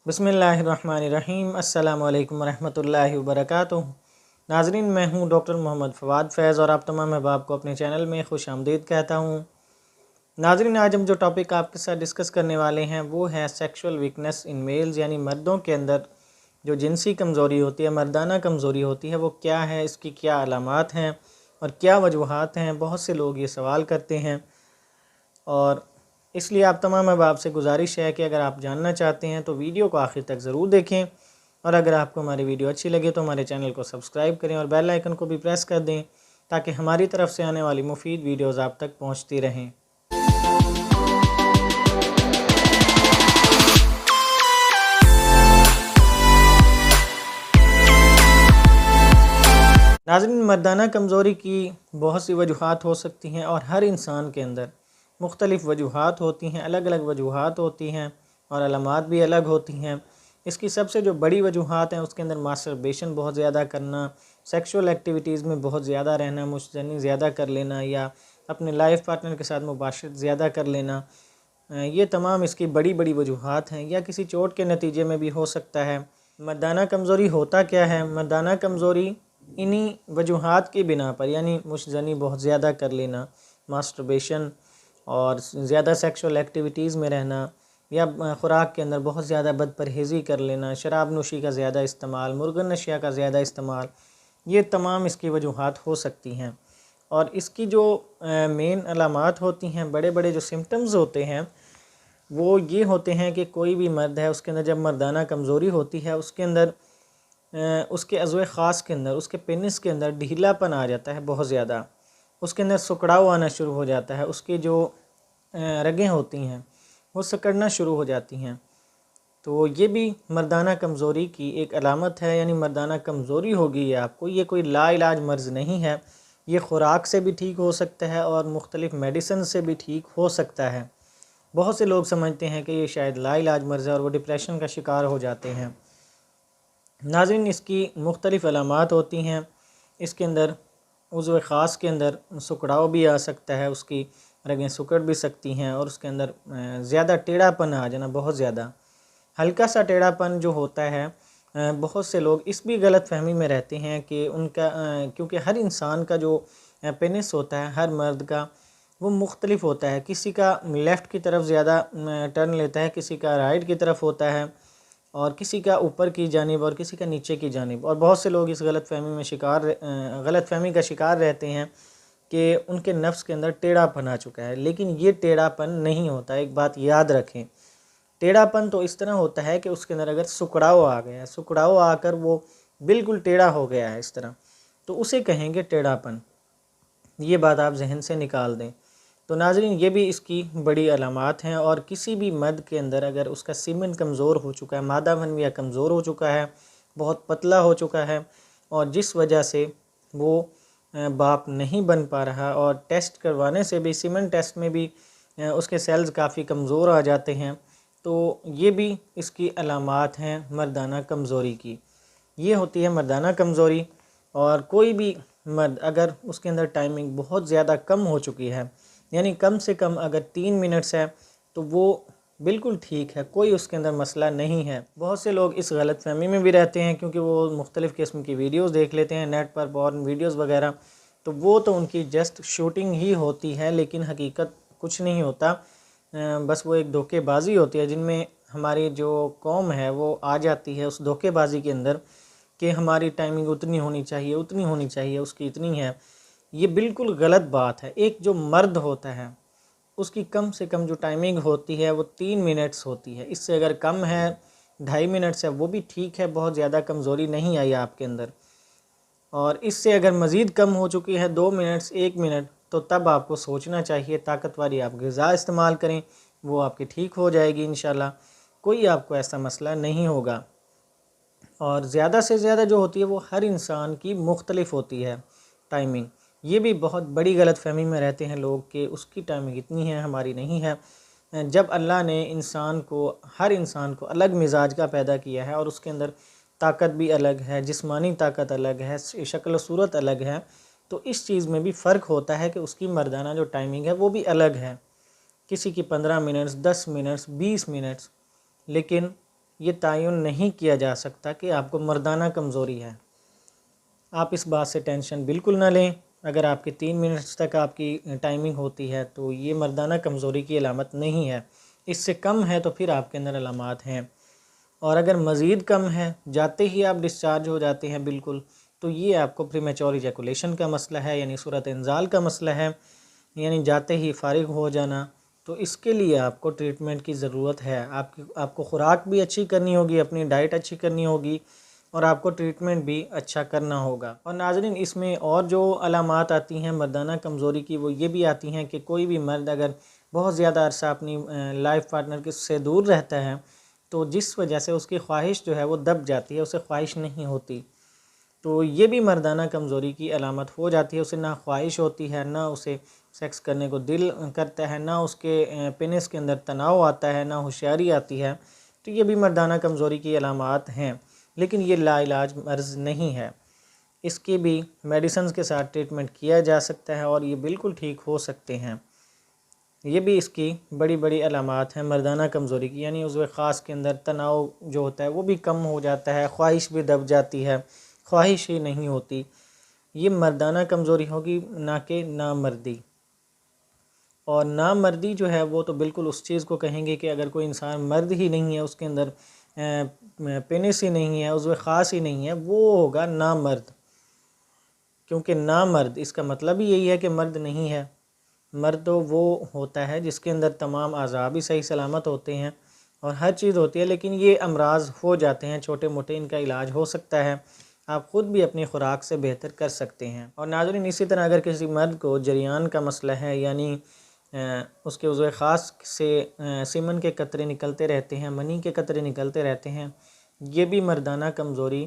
बिस्मिल्लाहिर्रहमानिर्रहीम। अस्सलाम वालेकुम रहमतुल्लाहि वबरकातुहू। नाज़रीन, मैं हूं डॉक्टर मोहम्मद फ़वाद फैज़ और आप तमाम अहबाब को अपने चैनल में खुश आमदीद कहता हूं। नाज़रीन, आज हम जो टॉपिक आपके साथ डिस्कस करने वाले हैं वो है सेक्सुअल वीकनेस इन मेल्स, यानी मर्दों के अंदर जो जिनसी कमज़ोरी होती है, मर्दाना कमज़ोरी होती है, वो क्या है, इसकी क्या अलामात हैं और क्या वजूहात हैं। बहुत से लोग ये सवाल करते हैं और इसलिए आप तमाम अहबाब से गुजारिश है कि अगर आप जानना चाहते हैं तो वीडियो को आखिर तक ज़रूर देखें, और अगर आपको हमारी वीडियो अच्छी लगे तो हमारे चैनल को सब्सक्राइब करें और बेल आइकन को भी प्रेस कर दें ताकि हमारी तरफ से आने वाली मुफीद वीडियोज़ आप तक पहुँचती रहें। नाज़रीन, मर्दाना कमज़ोरी की बहुत सी वजूहात हो सकती हैं और हर इंसान के अंदर मुख्तलिफ़ वजूहात होती हैं, अलग अलग वजूहात होती हैं और अलामात भी अलग होती हैं। इसकी सबसे जो बड़ी वजूहात हैं उसके अंदर मास्टरबेशन बहुत ज़्यादा करना, सेक्सुअल एक्टिविटीज़ में बहुत ज़्यादा रहना, मुश्तनी ज़्यादा कर लेना या अपने लाइफ पार्टनर के साथ मुबाशरत ज़्यादा कर लेना, ये तमाम इसकी बड़ी बड़ी वजूहात हैं। या किसी चोट के नतीजे में भी हो सकता है। मर्दाना कमज़ोरी होता क्या है? मर्दाना कमज़ोरी इन्हीं वजूहात की बिना पर, यानी मुश्तनी बहुत ज़्यादा कर लेना, मास्टरबेशन और ज़्यादा सेक्सुअल एक्टिविटीज़ में रहना, या ख़ुराक के अंदर बहुत ज़्यादा बदपरहेज़ी कर लेना, शराब नोशी का ज़्यादा इस्तेमाल, मुर्गन नशिया का ज़्यादा इस्तेमाल, ये तमाम इसकी वजूहात हो सकती हैं। और इसकी जो मेन अलामात होती हैं, बड़े बड़े जो सिम्टम्स होते हैं वो ये होते हैं कि कोई भी मर्द है उसके अंदर जब मर्दाना कमज़ोरी होती है, उसके अंदर उसके अज़्वे ख़ास के अंदर, उसके पेनिस के अंदर ढीलापन आ जाता है बहुत ज़्यादा, उसके अंदर सुकड़ाव आना शुरू हो जाता है, उसकी जो रगें होती हैं वो सिकुड़ना शुरू हो जाती हैं। तो ये भी मर्दाना कमज़ोरी की एक अलामत है, यानी मर्दाना कमज़ोरी होगी ये आपको। ये कोई लाइलाज मर्ज़ नहीं है, ये ख़ुराक से भी ठीक हो सकता है और मुख्तलिफ़ मेडिसिन से भी ठीक हो सकता है। बहुत से लोग समझते हैं कि ये शायद लाइलाज मर्ज़ है और वो डिप्रेशन का शिकार हो जाते हैं। नाज़रीन, इसकी मुख्तलिफ़ अलामात होती हैं। इसके अंदर उज़्व ख़ास के अंदर सुकड़ाव भी आ सकता है, उसकी रगें सुकड़ भी सकती हैं और उसके अंदर ज़्यादा टेढ़ापन आ जाना, बहुत ज़्यादा हल्का सा टेढ़ापन जो होता है। बहुत से लोग इस भी गलत फहमी में रहते हैं कि उनका क्योंकि हर इंसान का जो पेनिस होता है, हर मर्द का, वो मुख्तलिफ होता है। किसी का लेफ़्ट की तरफ ज़्यादा टर्न लेता है, किसी का राइट की तरफ होता है और किसी का ऊपर की जानिब और किसी का नीचे की जानिब। और बहुत से लोग इस गलतफ़हमी का शिकार रहते हैं कि उनके नफ्स के अंदर टेढ़ापन आ चुका है, लेकिन ये टेढ़ापन नहीं होता। एक बात याद रखें, टेढ़ापन तो इस तरह होता है कि उसके अंदर अगर सुकड़ाव आ गया, सुकड़ाव आकर वो बिल्कुल टेढ़ा हो गया है इस तरह, तो उसे कहेंगे टेढ़ापन। ये बात आप जहन से निकाल दें। तो नाज़रीन, ये भी इसकी बड़ी अलामात हैं। और किसी भी मर्द के अंदर अगर उसका सीमेन कमज़ोर हो चुका है, मादा मनविया कमज़ोर हो चुका है, बहुत पतला हो चुका है और जिस वजह से वो बाप नहीं बन पा रहा, और टेस्ट करवाने से भी, सीमेन टेस्ट में भी उसके सेल्स काफ़ी कमज़ोर आ जाते हैं, तो ये भी इसकी अलामात हैं मर्दाना कमज़ोरी की। ये होती है मर्दाना कमज़ोरी। और कोई भी मर्द अगर उसके अंदर टाइमिंग बहुत ज़्यादा कम हो चुकी है, यानी कम से कम अगर 3 मिनट्स है, तो वो बिल्कुल ठीक है, कोई उसके अंदर मसला नहीं है। बहुत से लोग इस गलत फहमी में भी रहते हैं क्योंकि वो मुख्तलिफ़ किस्म की वीडियोज़ देख लेते हैं नेट पर, पॉर्न वीडियोज़ वगैरह, तो वो तो उनकी जस्ट शूटिंग ही होती है, लेकिन हकीकत कुछ नहीं होता। बस वो एक धोखेबाजी होती है जिनमें हमारी जो कौम है वो आ जाती है उस धोखेबाजी के अंदर कि हमारी टाइमिंग उतनी होनी चाहिए, उतनी होनी चाहिए, उसकी इतनी है। ये बिल्कुल गलत बात है। एक जो मर्द होता है उसकी कम से कम जो टाइमिंग होती है वो 3 मिनट्स होती है। इससे अगर कम है, 2.5 मिनट्स है, वो भी ठीक है, बहुत ज़्यादा कमज़ोरी नहीं आई आपके अंदर। और इससे अगर मज़ीद कम हो चुकी है 2 मिनट्स, 1 मिनट, तो तब आपको सोचना चाहिए, ताकत वाली आप ग़िज़ा इस्तेमाल करें, वो आपकी ठीक हो जाएगी इंशाल्लाह। कोई आपको ऐसा मसला नहीं होगा। और ज़्यादा से ज़्यादा जो होती है वो हर इंसान की मुख्तलिफ होती है टाइमिंग। ये भी बहुत बड़ी गलत फहमी में रहते हैं लोग कि उसकी टाइमिंग इतनी है, हमारी नहीं है। जब अल्लाह ने हर इंसान को अलग मिजाज का पैदा किया है और उसके अंदर ताकत भी अलग है, जिस्मानी ताकत अलग है, शक्ल सूरत अलग है, तो इस चीज़ में भी फ़र्क होता है कि उसकी मर्दाना जो टाइमिंग है वो भी अलग है। किसी की 15 मिनट्स, 10 मिनट्स, 20 मिनट्स, लेकिन یہ تعین نہیں کیا جا سکتا کہ آپ کو مردانہ کمزوری ہے۔ آپ اس بات سے ٹینشن بالکل نہ لیں، اگر آپ کی 3 منٹس تک آپ کی ٹائمنگ ہوتی ہے تو یہ مردانہ کمزوری کی علامت نہیں ہے، اس سے کم ہے تو پھر آپ کے اندر علامات ہیں، اور اگر مزید کم ہے، جاتے ہی آپ ڈسچارج ہو جاتے ہیں بالکل، تو یہ آپ کو پریمیچور ایجیکولیشن کا مسئلہ ہے، یعنی صورت انزال کا مسئلہ ہے، یعنی جاتے ہی فارغ ہو جانا۔ تو اس کے لیے آپ کو ٹریٹمنٹ کی ضرورت ہے، آپ کو خوراک بھی اچھی کرنی ہوگی، اپنی ڈائٹ اچھی کرنی ہوگی، اور آپ کو ٹریٹمنٹ بھی اچھا کرنا ہوگا۔ اور ناظرین، اس میں اور جو علامات آتی ہیں مردانہ کمزوری کی، وہ یہ بھی آتی ہیں کہ کوئی بھی مرد اگر بہت زیادہ عرصہ اپنی لائف پارٹنر سے دور رہتا ہے تو جس وجہ سے اس کی خواہش جو ہے وہ دب جاتی ہے، اسے خواہش نہیں ہوتی، تو یہ بھی مردانہ کمزوری کی علامت ہو جاتی ہے۔ اسے نہ خواہش ہوتی ہے، نہ اسے سیکس کرنے کو دل کرتا ہے، نہ اس کے پینس کے اندر تناؤ آتا ہے، نہ ہوشیاری آتی ہے، تو یہ بھی مردانہ کمزوری کی علامات ہیں، لیکن یہ لا علاج مرض نہیں ہے، اس کی بھی میڈیسنز کے ساتھ ٹریٹمنٹ کیا جا سکتا ہے اور یہ بالکل ٹھیک ہو سکتے ہیں۔ یہ بھی اس کی بڑی بڑی علامات ہیں مردانہ کمزوری کی، یعنی عضو خاص کے اندر تناؤ جو ہوتا ہے وہ بھی کم ہو جاتا ہے، خواہش بھی دب جاتی ہے، خواہش ہی نہیں ہوتی، یہ مردانہ کمزوری ہوگی، نہ کہ نامردی۔ اور نامردی جو ہے وہ تو بالکل اس چیز کو کہیں گے کہ اگر کوئی انسان مرد ہی نہیں ہے، اس کے اندر پینس ہی نہیں ہے، عضو خاص ہی نہیں ہے، وہ ہوگا نامرد، کیونکہ نامرد اس کا مطلب ہی یہی ہے کہ مرد نہیں ہے۔ مرد تو وہ ہوتا ہے جس کے اندر تمام اعضاء بھی صحیح سلامت ہوتے ہیں اور ہر چیز ہوتی ہے، لیکن یہ امراض ہو جاتے ہیں چھوٹے موٹے، ان کا علاج ہو سکتا ہے، آپ خود بھی اپنی خوراک سے بہتر کر سکتے ہیں۔ اور ناظرین، اسی طرح اگر کسی مرد کو جریان کا مسئلہ ہے، یعنی اس کے عضو خاص سے سیمن کے قطرے نکلتے رہتے ہیں، منی کے قطرے نکلتے رہتے ہیں، یہ بھی مردانہ کمزوری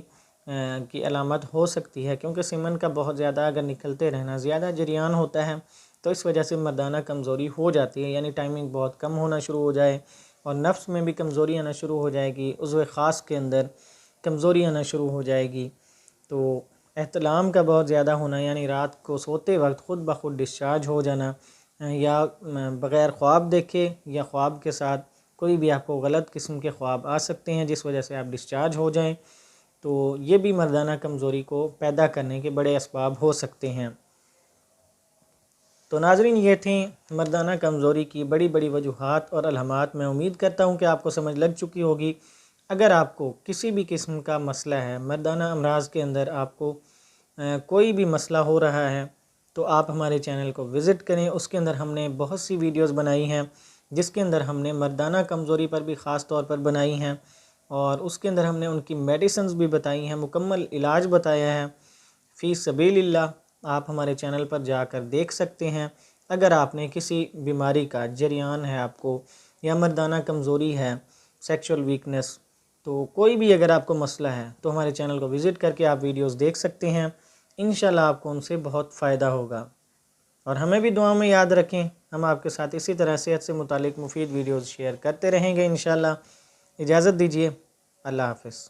کی علامت ہو سکتی ہے، کیونکہ سیمن کا بہت زیادہ اگر نکلتے رہنا، زیادہ جریان ہوتا ہے تو اس وجہ سے مردانہ کمزوری ہو جاتی ہے، یعنی ٹائمنگ بہت کم ہونا شروع ہو جائے اور نفس میں بھی کمزوری آنا شروع ہو جائے گی، عضو خاص کے اندر کمزوری آنا شروع ہو جائے گی، تو احتلام کا بہت زیادہ ہونا، یعنی رات کو سوتے وقت خود بخود ڈسچارج ہو جانا، یا بغیر خواب دیکھے یا خواب کے ساتھ کوئی بھی آپ کو غلط قسم کے خواب آ سکتے ہیں جس وجہ سے آپ ڈسچارج ہو جائیں، تو یہ بھی مردانہ کمزوری کو پیدا کرنے کے بڑے اسباب ہو سکتے ہیں۔ تو ناظرین، یہ تھیں مردانہ کمزوری کی بڑی بڑی وجوہات اور علامات۔ میں امید کرتا ہوں کہ آپ کو سمجھ لگ چکی ہوگی۔ اگر آپ کو کسی بھی قسم کا مسئلہ ہے، مردانہ امراض کے اندر آپ کو کوئی بھی مسئلہ ہو رہا ہے، تو آپ ہمارے چینل کو وزٹ کریں، اس کے اندر ہم نے بہت سی ویڈیوز بنائی ہیں جس کے اندر ہم نے مردانہ کمزوری پر بھی خاص طور پر بنائی ہیں، اور اس کے اندر ہم نے ان کی میڈیسنز بھی بتائی ہیں، مکمل علاج بتایا ہے فی سبیل اللہ۔ آپ ہمارے چینل پر جا کر دیکھ سکتے ہیں۔ اگر آپ نے کسی بیماری کا جریان ہے آپ کو، یا مردانہ کمزوری ہے، سیکشول ویکنس، تو کوئی بھی اگر آپ کو مسئلہ ہے تو ہمارے چینل کو وزٹ کر کے آپ ویڈیوز دیکھ سکتے ہیں، انشاءاللہ آپ کو ان سے بہت فائدہ ہوگا۔ اور ہمیں بھی دعاؤں میں یاد رکھیں، ہم آپ کے ساتھ اسی طرح صحت سے متعلق مفید ویڈیوز شیئر کرتے رہیں گے انشاءاللہ۔ اجازت دیجیے، اللہ حافظ۔